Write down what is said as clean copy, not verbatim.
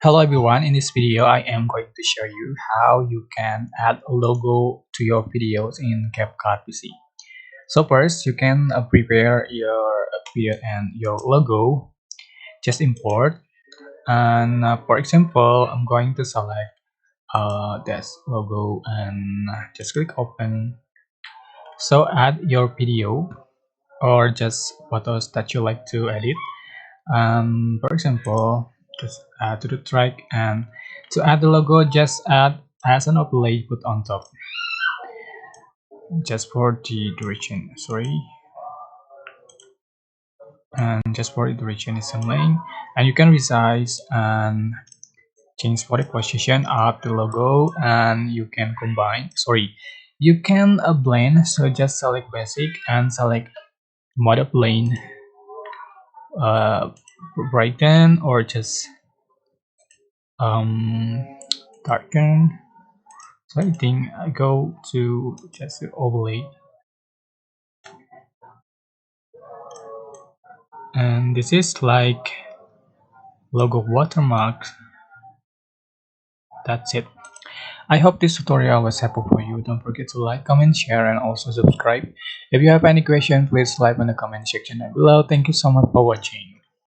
Hello everyone, in this video I am going to show you how you can add a logo to your videos in CapCut PC. So first you can prepare your video and your logo. Just import, and for example I'm going to select this logo and just click open. So add your video or just photos that you like to edit. For example, just add to the track, and to add the logo just add as an overlay put on top just for the duration, sorry, and just for the duration is something, and you can resize and change for the position of the logo, and you can combine, sorry, you can blend. So just select basic and select mode of plane, uh brighten or just um darken. So I think I go to just overlay, and this is like logo watermark. That's it. I hope this tutorial was helpful for you. Don't forget to like, comment, share, and also subscribe. If you have any question, please leave in the comment section down below. Thank you so much for watching.